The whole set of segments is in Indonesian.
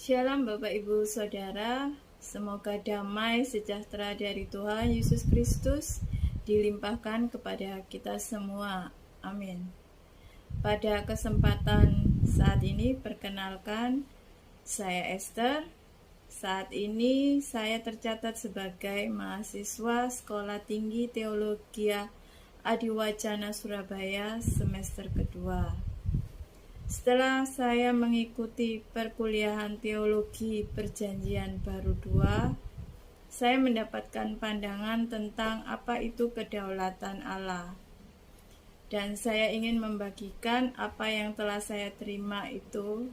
Shalom Bapak Ibu Saudara, semoga damai sejahtera dari Tuhan Yesus Kristus dilimpahkan kepada kita semua. Amin. Pada kesempatan saat ini perkenalkan, saya Esther. Saat ini saya tercatat sebagai mahasiswa Sekolah Tinggi Teologia Adiwacana Surabaya semester kedua. Setelah saya mengikuti perkuliahan teologi Perjanjian Baru 2, saya mendapatkan pandangan tentang apa itu kedaulatan Allah. Dan saya ingin membagikan apa yang telah saya terima itu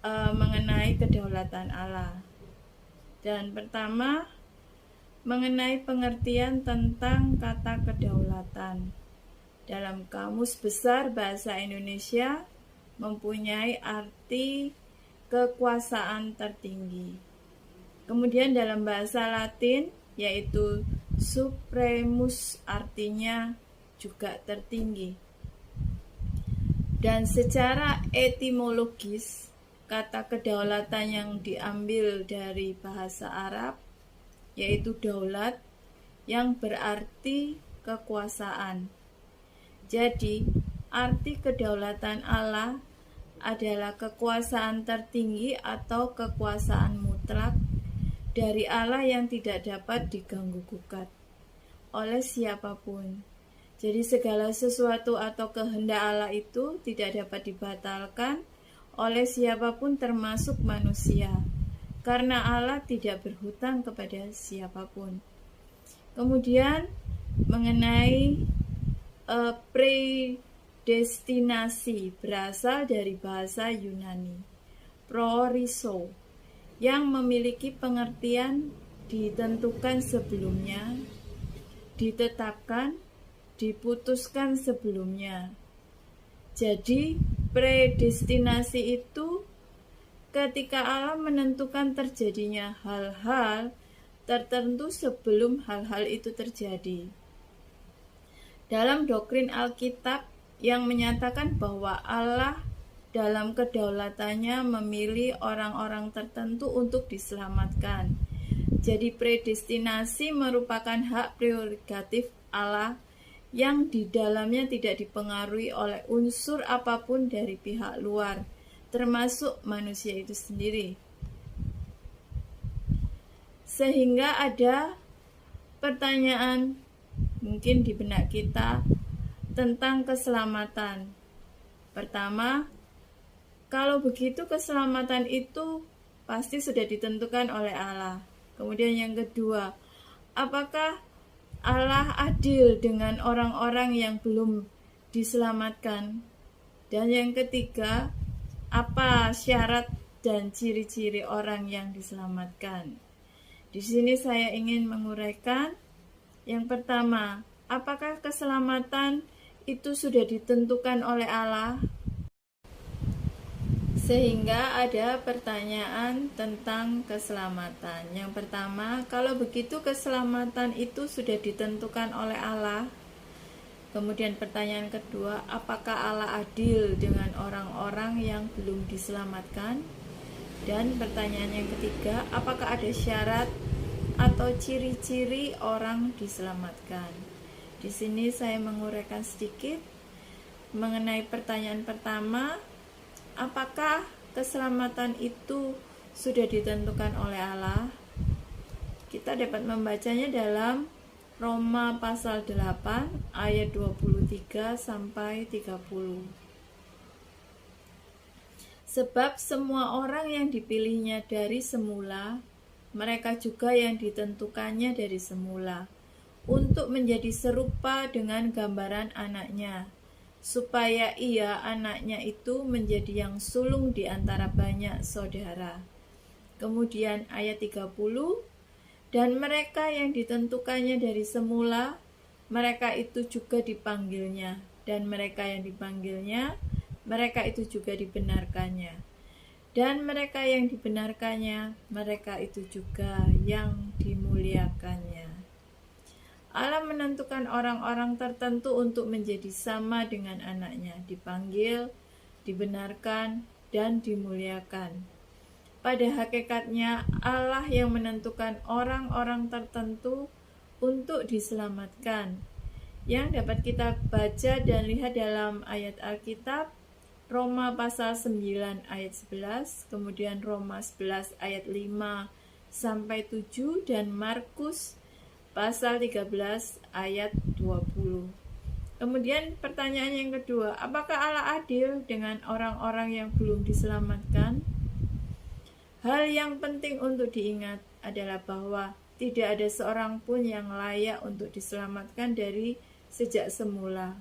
mengenai kedaulatan Allah. Dan pertama, mengenai pengertian tentang kata kedaulatan. Dalam Kamus Besar Bahasa Indonesia mempunyai arti kekuasaan tertinggi. Kemudian dalam bahasa Latin yaitu supremus artinya juga tertinggi. Dan secara etimologis kata kedaulatan yang diambil dari bahasa Arab yaitu daulat yang berarti kekuasaan. Jadi, arti kedaulatan Allah adalah kekuasaan tertinggi atau kekuasaan mutlak dari Allah yang tidak dapat diganggu-gugat oleh siapapun. Jadi, segala sesuatu atau kehendak Allah itu tidak dapat dibatalkan oleh siapapun termasuk manusia, karena Allah tidak berhutang kepada siapapun. Kemudian, mengenai predestinasi berasal dari bahasa Yunani proriso yang memiliki pengertian ditentukan sebelumnya, ditetapkan, diputuskan sebelumnya. Jadi predestinasi itu ketika Allah menentukan terjadinya hal-hal tertentu sebelum hal-hal itu terjadi. Dalam doktrin Alkitab yang menyatakan bahwa Allah dalam kedaulatannya memilih orang-orang tertentu untuk diselamatkan. Jadi predestinasi merupakan hak prerogatif Allah yang di dalamnya tidak dipengaruhi oleh unsur apapun dari pihak luar, termasuk manusia itu sendiri. Sehingga ada pertanyaan mungkin di benak kita tentang keselamatan. Pertama, kalau begitu keselamatan itu pasti sudah ditentukan oleh Allah. Kemudian yang kedua, apakah Allah adil dengan orang-orang yang belum diselamatkan? Dan yang ketiga, apa syarat dan ciri-ciri orang yang diselamatkan? Di sini saya ingin menguraikan. Yang pertama, apakah keselamatan itu sudah ditentukan oleh Allah? Sehingga ada pertanyaan tentang keselamatan. Yang pertama, kalau begitu keselamatan itu sudah ditentukan oleh Allah. Kemudian pertanyaan kedua, apakah Allah adil dengan orang-orang yang belum diselamatkan? Dan pertanyaan yang ketiga, apakah ada syarat atau ciri-ciri orang diselamatkan? Di sini saya menguraikan sedikit mengenai pertanyaan pertama, apakah keselamatan itu sudah ditentukan oleh Allah? Kita dapat membacanya dalam Roma pasal 8 ayat 23 sampai 30. Sebab semua orang yang dipilihnya dari semula, mereka juga yang ditentukannya dari semula untuk menjadi serupa dengan gambaran anaknya, supaya ia, anaknya itu, menjadi yang sulung di antara banyak saudara. Kemudian ayat 30, dan mereka yang ditentukannya dari semula, mereka itu juga dipanggilnya, dan mereka yang dipanggilnya, mereka itu juga dibenarkannya. Dan mereka yang dibenarkannya, mereka itu juga yang dimuliakannya. Allah menentukan orang-orang tertentu untuk menjadi sama dengan anaknya, dipanggil, dibenarkan, dan dimuliakan. Pada hakikatnya Allah yang menentukan orang-orang tertentu untuk diselamatkan. Yang dapat kita baca dan lihat dalam ayat Alkitab, Roma pasal 9 ayat 11, kemudian Roma 11 ayat 5 sampai 7, dan Markus pasal 13 ayat 20. Kemudian pertanyaan yang kedua, apakah Allah adil dengan orang-orang yang belum diselamatkan? Hal yang penting untuk diingat adalah bahwa tidak ada seorang pun yang layak untuk diselamatkan dari sejak semula.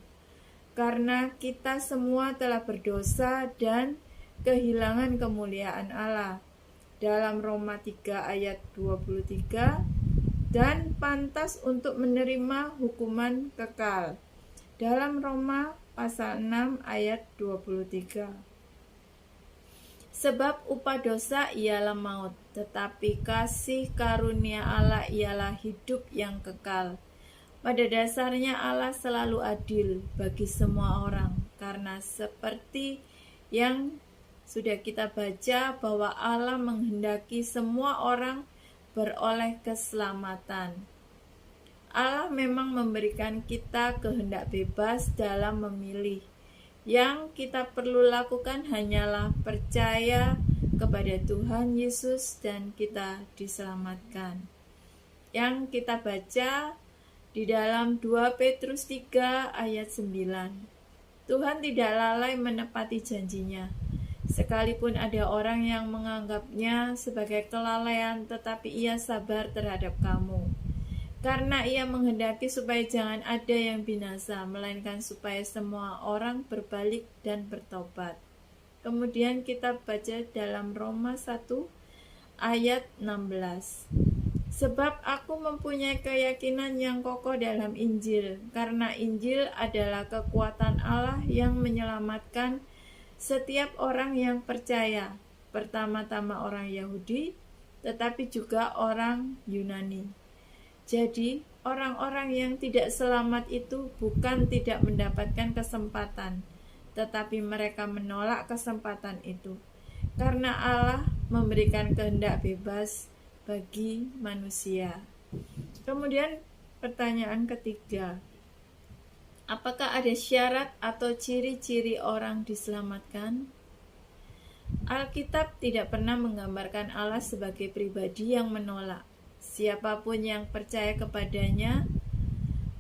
Karena kita semua telah berdosa dan kehilangan kemuliaan Allah. Dalam Roma 3 ayat 23, dan pantas untuk menerima hukuman kekal. Dalam Roma pasal 6 ayat 23. Sebab upah dosa ialah maut, tetapi kasih karunia Allah ialah hidup yang kekal. Pada dasarnya Allah selalu adil bagi semua orang, karena seperti yang sudah kita baca bahwa Allah menghendaki semua orang beroleh keselamatan. Allah memang memberikan kita kehendak bebas dalam memilih. Yang kita perlu lakukan hanyalah percaya kepada Tuhan Yesus dan kita diselamatkan. Yang kita baca di dalam 2 Petrus 3 ayat 9. Tuhan tidak lalai menepati janjinya. Sekalipun ada orang yang menganggapnya sebagai kelalaian, tetapi ia sabar terhadap kamu. Karena ia menghendaki supaya jangan ada yang binasa, melainkan supaya semua orang berbalik dan bertobat. Kemudian kita baca dalam Roma 1 ayat 16. Sebab aku mempunyai keyakinan yang kokoh dalam Injil, karena Injil adalah kekuatan Allah yang menyelamatkan setiap orang yang percaya, pertama-tama orang Yahudi, tetapi juga orang Yunani. Jadi, orang-orang yang tidak selamat itu bukan tidak mendapatkan kesempatan, tetapi mereka menolak kesempatan itu, karena Allah memberikan kehendak bebas bagi manusia. Kemudian pertanyaan ketiga, apakah ada syarat atau ciri-ciri orang diselamatkan? Alkitab tidak pernah menggambarkan Allah sebagai pribadi yang menolak siapapun yang percaya kepadanya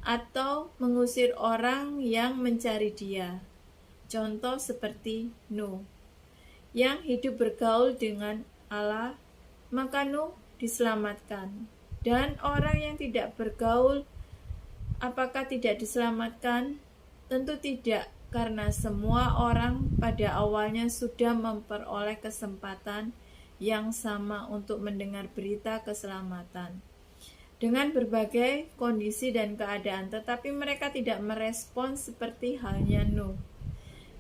atau mengusir orang yang mencari Dia. Contoh seperti Nuh yang hidup bergaul dengan Allah, maka Nuh diselamatkan. Dan orang yang tidak bergaul, apakah tidak diselamatkan? Tentu tidak, karena semua orang pada awalnya sudah memperoleh kesempatan yang sama untuk mendengar berita keselamatan dengan berbagai kondisi dan keadaan, tetapi mereka tidak merespons seperti halnya Nuh.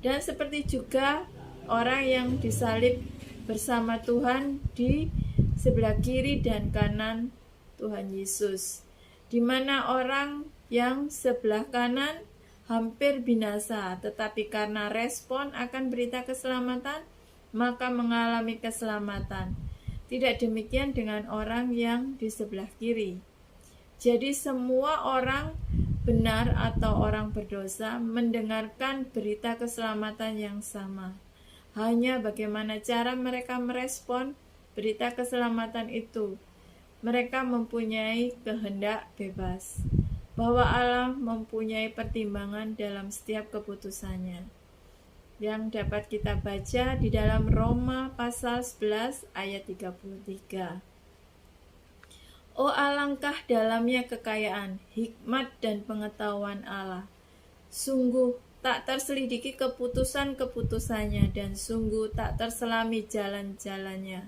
Dan seperti juga orang yang disalib bersama Tuhan di sebelah kiri dan kanan Tuhan Yesus, di mana orang yang sebelah kanan hampir binasa, tetapi karena respon akan berita keselamatan, maka mengalami keselamatan. Tidak demikian dengan orang yang di sebelah kiri. Jadi semua orang benar atau orang berdosa mendengarkan berita keselamatan yang sama. Hanya bagaimana cara mereka merespon berita keselamatan itu. Mereka mempunyai kehendak bebas, bahwa Allah mempunyai pertimbangan dalam setiap keputusannya. Yang dapat kita baca di dalam Roma pasal 11 ayat 33. Oh, alangkah dalamnya kekayaan, hikmat dan pengetahuan Allah. Sungguh tak terselidiki keputusan-keputusannya, dan sungguh tak terselami jalan-jalannya.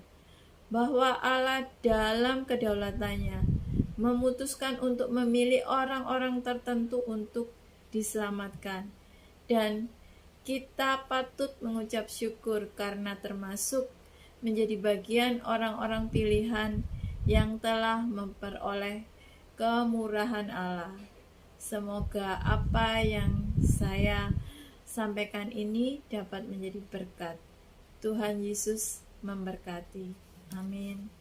Bahwa Allah dalam kedaulatannya memutuskan untuk memilih orang-orang tertentu untuk diselamatkan. Dan kita patut mengucap syukur karena termasuk menjadi bagian orang-orang pilihan yang telah memperoleh kemurahan Allah. Semoga apa yang saya sampaikan ini dapat menjadi berkat. Tuhan Yesus memberkati. Amin.